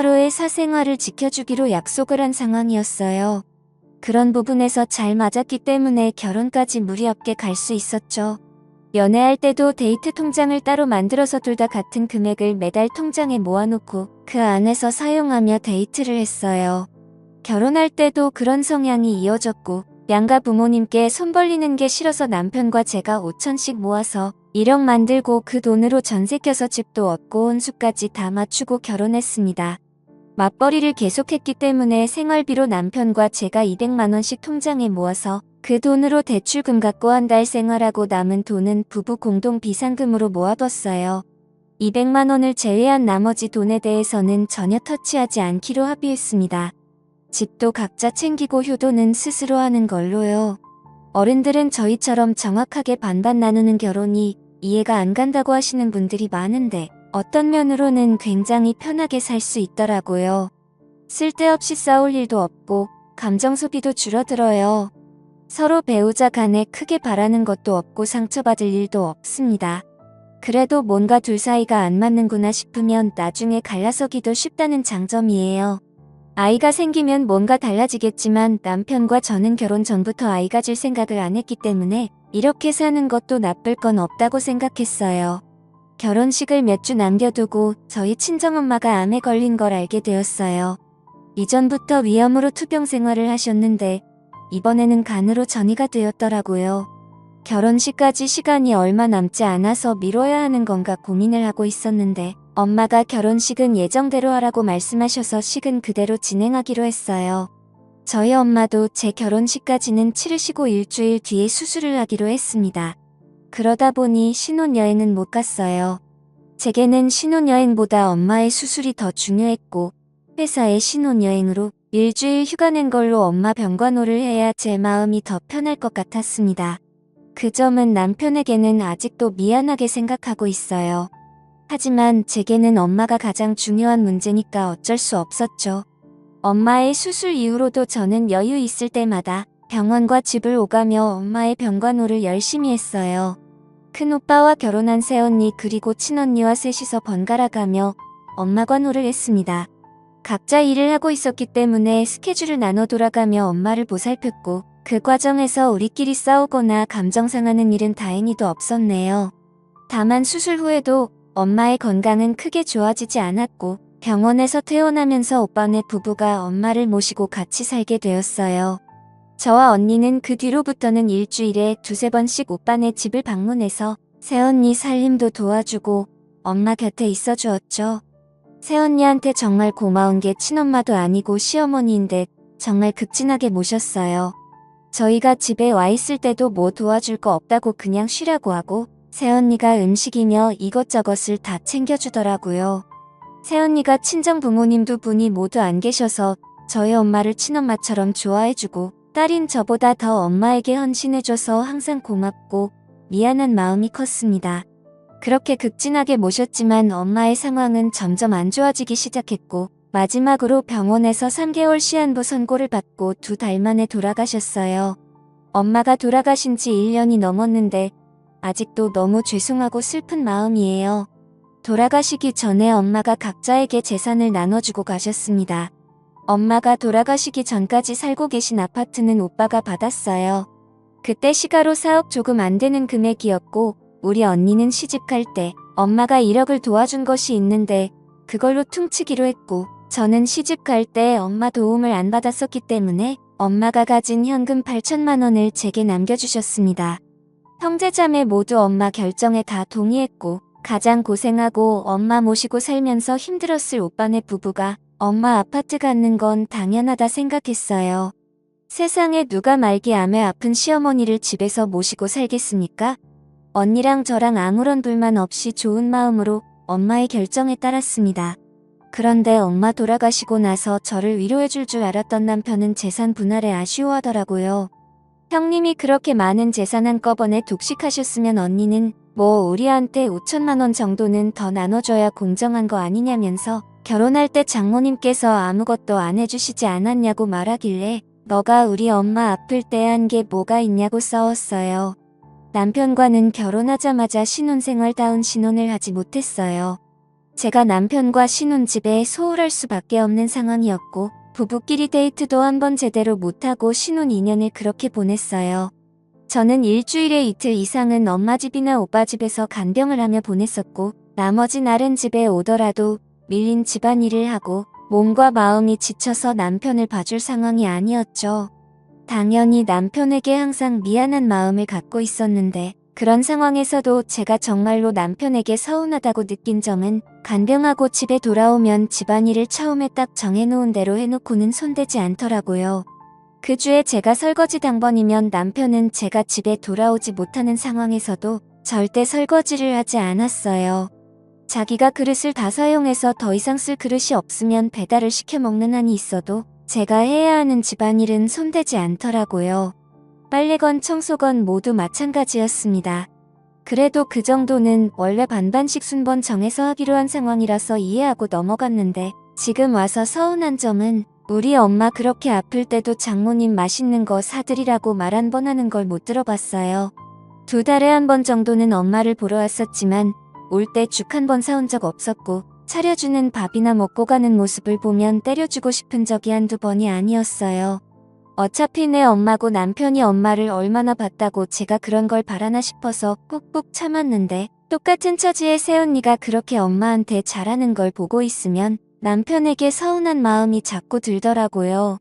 서로의 사생활을 지켜주기로 약속을 한 상황이었어요. 그런 부분에서 잘 맞았기 때문에 결혼까지 무리 없게 갈 수 있었죠. 연애할 때도 데이트 통장을 따로 만들어서 둘 다 같은 금액을 매달 통장에 모아놓고 그 안에서 사용하며 데이트를 했어요. 결혼할 때도 그런 성향이 이어졌고 양가 부모님께 손 벌리는 게 싫어서 남편과 제가 5천씩 모아서 1억 만들고 그 돈으로 전세 껴서 집도 얻고 혼수까지 다 맞추고 결혼했습니다. 맞벌이를 계속했기 때문에 생활비로 남편과 제가 200만 원씩 통장에 모아서 그 돈으로 대출금 갚고 한 달 생활하고 남은 돈은 부부 공동 비상금으로 모아뒀어요. 200만 원을 제외한 나머지 돈에 대해서는 전혀 터치하지 않기로 합의했습니다. 집도 각자 챙기고 효도는 스스로 하는 걸로요. 어른들은 저희처럼 정확하게 반반 나누는 결혼이 이해가 안 간다고 하시는 분들이 많은데 어떤 면으로는 굉장히 편하게 살 수 있더라고요. 쓸데없이 싸울 일도 없고 감정 소비도 줄어들어요. 서로 배우자 간에 크게 바라는 것도 없고 상처받을 일도 없습니다. 그래도 뭔가 둘 사이가 안 맞는구나 싶으면 나중에 갈라서기도 쉽다는 장점이에요. 아이가 생기면 뭔가 달라지겠지만 남편과 저는 결혼 전부터 아이 가질 생각을 안 했기 때문에 이렇게 사는 것도 나쁠 건 없다고 생각했어요. 결혼식을 몇 주 남겨두고 저희 친정엄마가 암에 걸린 걸 알게 되었어요. 이전부터 위암으로 투병 생활을 하셨는데 이번에는 간으로 전이가 되었더라고요. 결혼식까지 시간이 얼마 남지 않아서 미뤄야 하는 건가 고민을 하고 있었는데 엄마가 결혼식은 예정대로 하라고 말씀하셔서 식은 그대로 진행하기로 했어요. 저희 엄마도 제 결혼식까지는 치르시고 일주일 뒤에 수술을 하기로 했습니다. 그러다 보니 신혼여행은 못 갔어요. 제게는 신혼여행보다 엄마의 수술이 더 중요했고 회사의 신혼여행으로 일주일 휴가 낸 걸로 엄마 병관호를 해야 제 마음이 더 편할 것 같았습니다. 그 점은 남편에게는 아직도 미안하게 생각하고 있어요. 하지만 제게는 엄마가 가장 중요한 문제니까 어쩔 수 없었죠. 엄마의 수술 이후로도 저는 여유 있을 때마다 병원과 집을 오가며 엄마의 병관호를 열심히 했어요. 큰오빠와 결혼한 새언니 그리고 친언니와 셋이서 번갈아 가며 엄마 관호를 했습니다. 각자 일을 하고 있었기 때문에 스케줄을 나눠 돌아가며 엄마를 보살폈고 그 과정에서 우리끼리 싸우거나 감정 상하는 일은 다행히도 없었네요. 다만 수술 후에도 엄마의 건강은 크게 좋아지지 않았고 병원에서 퇴원하면서 오빠네 부부가 엄마를 모시고 같이 살게 되었어요. 저와 언니는 그 뒤로부터는 일주일에 두세 번씩 오빠네 집을 방문해서 새언니 살림도 도와주고 엄마 곁에 있어 주었죠. 새언니한테 정말 고마운 게 친엄마도 아니고 시어머니인데 정말 극진하게 모셨어요. 저희가 집에 와 있을 때도 뭐 도와줄 거 없다고 그냥 쉬라고 하고 새언니가 음식이며 이것저것을 다 챙겨주더라고요. 새언니가 친정 부모님 두 분이 모두 안 계셔서 저희 엄마를 친엄마처럼 좋아해주고 딸인 저보다 더 엄마에게 헌신해줘서 항상 고맙고 미안한 마음이 컸습니다. 그렇게 극진하게 모셨지만 엄마의 상황은 점점 안 좋아지기 시작했고 마지막으로 병원에서 3개월 시한부 선고를 받고 2달 만에 돌아가셨어요. 엄마가 돌아가신 지 1년이 넘었는데 아직도 너무 죄송하고 슬픈 마음이에요. 돌아가시기 전에 엄마가 각자에게 재산을 나눠주고 가셨습니다. 엄마가 돌아가시기 전까지 살고 계신 아파트는 오빠가 받았어요. 그때 시가로 4억 조금 안 되는 금액이었고 우리 언니는 시집갈 때 엄마가 1억을 도와준 것이 있는데 그걸로 퉁치기로 했고 저는 시집갈 때 엄마 도움을 안 받았었기 때문에 엄마가 가진 현금 8천만 원을 제게 남겨주셨습니다. 형제자매 모두 엄마 결정에 다 동의했고 가장 고생하고 엄마 모시고 살면서 힘들었을 오빠네 부부가 엄마 아파트 갖는 건 당연하다 생각했어요. 세상에 누가 말기암에 아픈 시어머니를 집에서 모시고 살겠습니까? 언니랑 저랑 아무런 불만 없이 좋은 마음으로 엄마의 결정에 따랐습니다. 그런데 엄마 돌아가시고 나서 저를 위로해줄 줄 알았던 남편은 재산 분할에 아쉬워하더라고요. 형님이 그렇게 많은 재산 한꺼번에 독식하셨으면 언니는 뭐 우리한테 5천만 원 정도는 더 나눠줘야 공정한 거 아니냐면서 결혼할 때 장모님께서 아무것도 안 해주시지 않았냐고 말하길래 너가 우리 엄마 아플 때 한 게 뭐가 있냐고 싸웠어요. 남편과는 결혼하자마자 신혼생활다운 신혼을 하지 못했어요. 제가 남편과 신혼집에 소홀할 수밖에 없는 상황이었고 부부끼리 데이트도 한번 제대로 못하고 신혼 2년을 그렇게 보냈어요. 저는 일주일에 이틀 이상은 엄마 집이나 오빠 집에서 간병을 하며 보냈었고 나머지 날은 집에 오더라도 밀린 집안일을 하고 몸과 마음이 지쳐서 남편을 봐줄 상황이 아니었죠. 당연히 남편에게 항상 미안한 마음을 갖고 있었는데 그런 상황에서도 제가 정말로 남편에게 서운하다고 느낀 점은 간병하고 집에 돌아오면 집안일을 처음에 딱 정해놓은 대로 해놓고는 손대지 않더라고요. 그 주에 제가 설거지 당번이면 남편은 제가 집에 돌아오지 못하는 상황에서도 절대 설거지를 하지 않았어요. 자기가 그릇을 다 사용해서 더 이상 쓸 그릇이 없으면 배달을 시켜 먹는 한이 있어도 제가 해야 하는 집안일은 손대지 않더라고요. 빨래건 청소건 모두 마찬가지였습니다. 그래도 그 정도는 원래 반반씩 순번 정해서 하기로 한 상황이라서 이해하고 넘어갔는데 지금 와서 서운한 점은 우리 엄마 그렇게 아플 때도 장모님 맛있는 거 사드리라고 말 한 번 하는 걸 못 들어봤어요. 2달에 한 번 정도는 엄마를 보러 왔었지만 올 때 죽 한 번 사온 적 없었고 차려주는 밥이나 먹고 가는 모습을 보면 때려주고 싶은 적이 한두 번이 아니었어요. 어차피 내 엄마고 남편이 엄마를 얼마나 봤다고 제가 그런 걸 바라나 싶어서 꾹꾹 참았는데 똑같은 처지의 새언니가 그렇게 엄마한테 잘하는 걸 보고 있으면 남편에게 서운한 마음이 자꾸 들더라고요.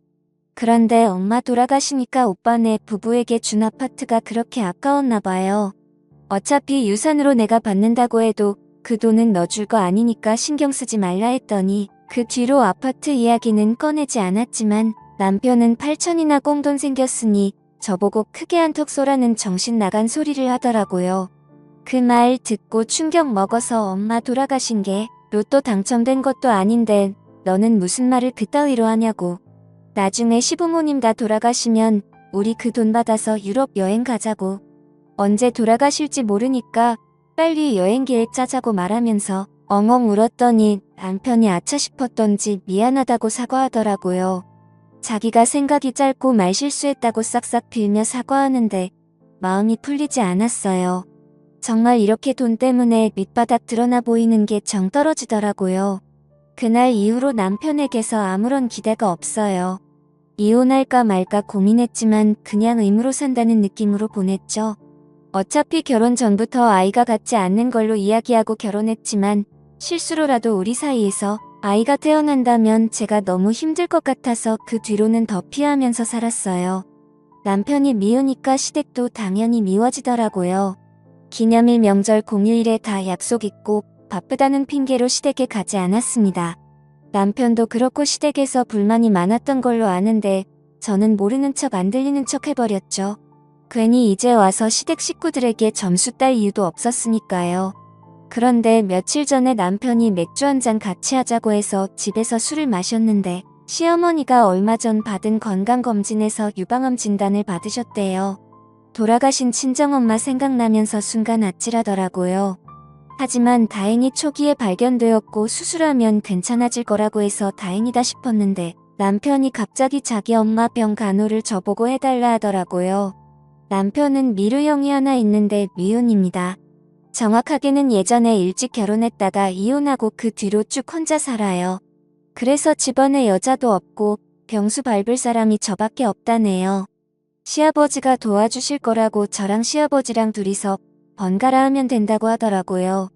그런데 엄마 돌아가시니까 오빠네 부부에게 준 아파트가 그렇게 아까웠나 봐요. 어차피 유산으로 내가 받는다고 해도 그 돈은 너 줄 거 아니니까 신경 쓰지 말라 했더니 그 뒤로 아파트 이야기는 꺼내지 않았지만 남편은 8천이나 꽁돈 생겼으니 저보고 크게 한턱 쏘라는 정신 나간 소리를 하더라고요. 그 말 듣고 충격 먹어서 엄마 돌아가신 게 로또 당첨된 것도 아닌데 너는 무슨 말을 그따위로 하냐고. 나중에 시부모님 다 돌아가시면 우리 그 돈 받아서 유럽 여행 가자고. 언제 돌아가실지 모르니까 빨리 여행 계획 짜자고 말하면서 엉엉 울었더니 남편이 아차 싶었던지 미안하다고 사과하더라고요. 자기가 생각이 짧고 말 실수했다고 싹싹 빌며 사과하는데 마음이 풀리지 않았어요. 정말 이렇게 돈 때문에 밑바닥 드러나 보이는 게 정 떨어지더라고요. 그날 이후로 남편에게서 아무런 기대가 없어요. 이혼할까 말까 고민했지만 그냥 의무로 산다는 느낌으로 보냈죠. 어차피 결혼 전부터 아이가 같지 않는 걸로 이야기하고 결혼했지만 실수로라도 우리 사이에서 아이가 태어난다면 제가 너무 힘들 것 같아서 그 뒤로는 더 피하면서 살았어요. 남편이 미우니까 시댁도 당연히 미워지더라고요. 기념일 명절 공휴일에 다 약속 있고 바쁘다는 핑계로 시댁에 가지 않았습니다. 남편도 그렇고 시댁에서 불만이 많았던 걸로 아는데 저는 모르는 척 안 들리는 척 해버렸죠. 괜히 이제 와서 시댁 식구들에게 점수 딸 이유도 없었으니까요. 그런데 며칠 전에 남편이 맥주 한 잔 같이 하자고 해서 집에서 술을 마셨는데 시어머니가 얼마 전 받은 건강검진에서 유방암 진단을 받으셨대요. 돌아가신 친정엄마 생각나면서 순간 아찔하더라고요. 하지만 다행히 초기에 발견되었고 수술하면 괜찮아질 거라고 해서 다행이다 싶었는데 남편이 갑자기 자기 엄마 병 간호를 저보고 해달라 하더라고요. 남편은 미르형이 하나 있는데 미혼입니다. 정확하게는 예전에 일찍 결혼했다가 이혼하고 그 뒤로 쭉 혼자 살아요. 그래서 집안에 여자도 없고 병수 밟을 사람이 저밖에 없다네요. 시아버지가 도와주실 거라고 저랑 시아버지랑 둘이서 번갈아 하면 된다고 하더라고요.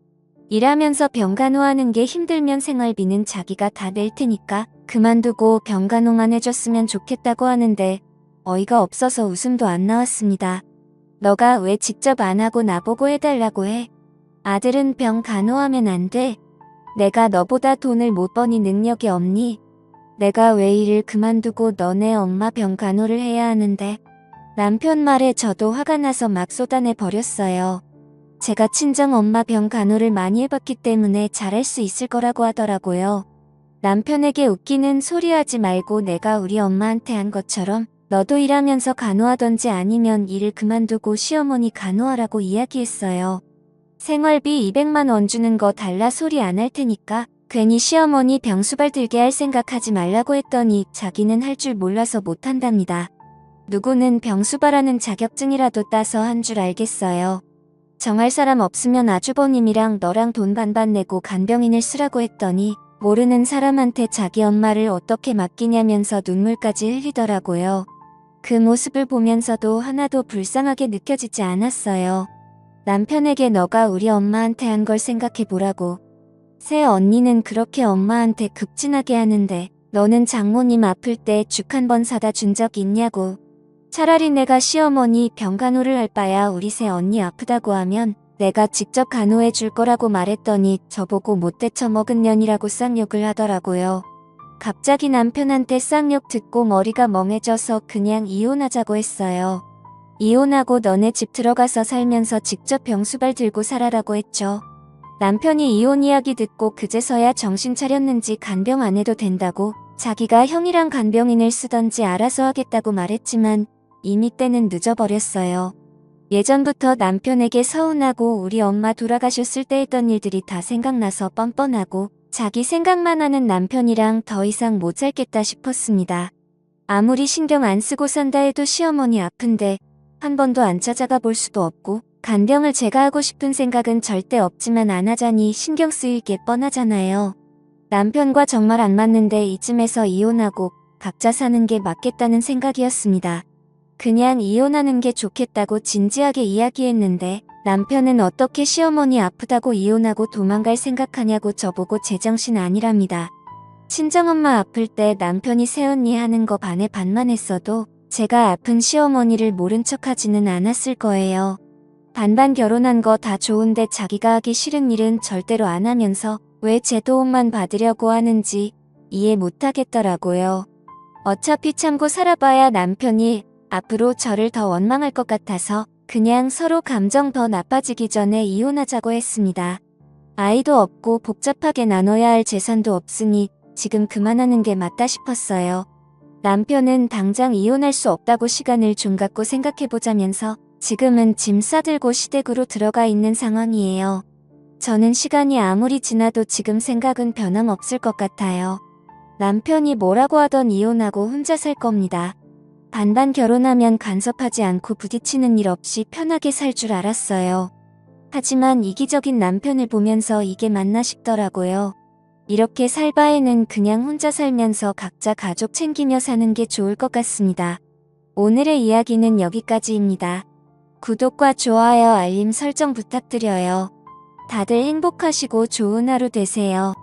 일하면서 병간호하는 게 힘들면 생활비는 자기가 다 낼 테니까 그만두고 병간호만 해줬으면 좋겠다고 하는데 어이가 없어서 웃음도 안 나왔습니다. 너가 왜 직접 안 하고 나보고 해달라고 해? 아들은 병 간호하면 안 돼? 내가 너보다 돈을 못 버니 능력이 없니? 내가 왜 일을 그만두고 너네 엄마 병 간호를 해야 하는데? 남편 말에 저도 화가 나서 막 쏟아내 버렸어요. 제가 친정 엄마 병 간호를 많이 해봤기 때문에 잘할 수 있을 거라고 하더라고요. 남편에게 웃기는 소리 하지 말고 내가 우리 엄마한테 한 것처럼 너도 일하면서 간호하던지 아니면 일을 그만두고 시어머니 간호하라고 이야기했어요. 생활비 200만 원 주는 거 달라 소리 안 할 테니까 괜히 시어머니 병수발 들게 할 생각하지 말라고 했더니 자기는 할 줄 몰라서 못한답니다. 누구는 병수발하는 자격증이라도 따서 한 줄 알겠어요. 정할 사람 없으면 아주버님이랑 너랑 돈 반반 내고 간병인을 쓰라고 했더니 모르는 사람한테 자기 엄마를 어떻게 맡기냐면서 눈물까지 흘리더라고요. 그 모습을 보면서도 하나도 불쌍하게 느껴지지 않았어요. 남편에게 너가 우리 엄마한테 한 걸 생각해 보라고. 새 언니는 그렇게 엄마한테 급진하게 하는데 너는 장모님 아플 때 죽 한 번 사다 준 적 있냐고. 차라리 내가 시어머니 병간호를 할 바야 우리 새 언니 아프다고 하면 내가 직접 간호해 줄 거라고 말했더니 저보고 못돼 처먹은 년이라고 쌍욕을 하더라고요. 갑자기 남편한테 쌍욕 듣고 머리가 멍해져서 그냥 이혼하자고 했어요. 이혼하고 너네 집 들어가서 살면서 직접 병수발 들고 살아라고 했죠. 남편이 이혼 이야기 듣고 그제서야 정신 차렸는지 간병 안 해도 된다고 자기가 형이랑 간병인을 쓰던지 알아서 하겠다고 말했지만 이미 때는 늦어버렸어요. 예전부터 남편에게 서운하고 우리 엄마 돌아가셨을 때 했던 일들이 다 생각나서 뻔뻔하고 자기 생각만 하는 남편이랑 더 이상 못 살겠다 싶었습니다. 아무리 신경 안 쓰고 산다 해도 시어머니 아픈데 한 번도 안 찾아가 볼 수도 없고 간병을 제가 하고 싶은 생각은 절대 없지만 안 하자니 신경 쓰일 게 뻔하잖아요. 남편과 정말 안 맞는데 이쯤에서 이혼하고 각자 사는 게 맞겠다는 생각이었습니다. 그냥 이혼하는 게 좋겠다고 진지하게 이야기했는데 남편은 어떻게 시어머니 아프다고 이혼하고 도망갈 생각하냐고 저보고 제정신 아니랍니다. 친정엄마 아플 때 남편이 새언니 하는 거 반에 반만 했어도 제가 아픈 시어머니를 모른 척하지는 않았을 거예요. 반반 결혼한 거 다 좋은데 자기가 하기 싫은 일은 절대로 안 하면서 왜 제 도움만 받으려고 하는지 이해 못하겠더라고요. 어차피 참고 살아봐야 남편이 앞으로 저를 더 원망할 것 같아서 그냥 서로 감정 더 나빠지기 전에 이혼하자고 했습니다. 아이도 없고 복잡하게 나눠야 할 재산도 없으니 지금 그만하는 게 맞다 싶었어요. 남편은 당장 이혼할 수 없다고 시간을 좀 갖고 생각해보자면서 지금은 짐 싸들고 시댁으로 들어가 있는 상황이에요. 저는 시간이 아무리 지나도 지금 생각은 변함없을 것 같아요. 남편이 뭐라고 하던 이혼하고 혼자 살 겁니다. 반반 결혼하면 간섭하지 않고 부딪히는 일 없이 편하게 살 줄 알았어요. 하지만 이기적인 남편을 보면서 이게 맞나 싶더라고요. 이렇게 살 바에는 그냥 혼자 살면서 각자 가족 챙기며 사는 게 좋을 것 같습니다. 오늘의 이야기는 여기까지입니다. 구독과 좋아요, 알림 설정 부탁드려요. 다들 행복하시고 좋은 하루 되세요.